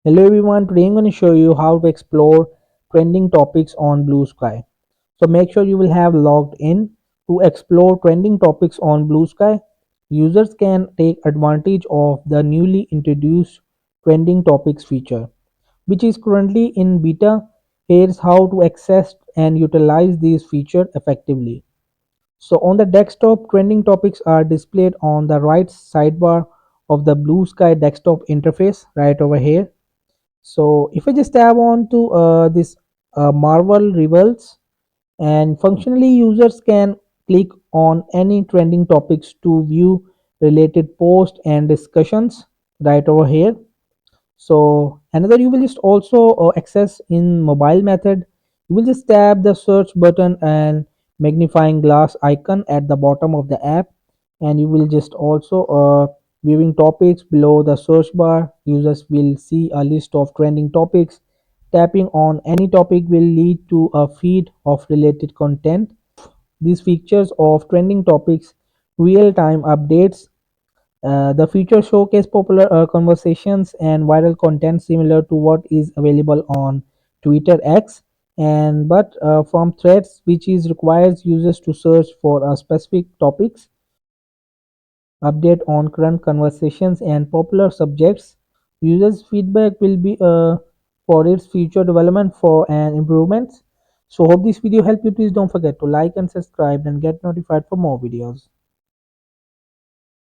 Hello everyone, today I'm going to show you how to explore trending topics on Blue Sky. So make sure you will have logged in. To explore trending topics on Blue Sky, users can take advantage of the newly introduced trending topics feature, which is currently in beta. Here's how to access and utilize these features effectively. So on the desktop, trending topics are displayed on the right sidebar of the Blue Sky desktop interface right over here. So if I just tab on to this Marvel Rivals, and functionally users can click on any trending topics to view related posts and discussions right over here. So another you will just also access in mobile method. You will just tap the search button and magnifying glass icon at the bottom of the app, and you will just also viewing topics below the search bar. Users will see a list of trending topics. Tapping on any topic will lead to a feed of related content. These features of trending topics real-time updates. The feature showcase popular conversations and viral content similar to what is available on Twitter X, and but from threads, which is requires users to search for specific topics, update on current conversations and popular subjects. Users' feedback will be for its future development for and improvements. So hope this video helped you. Please don't forget to like and subscribe and get notified for more videos.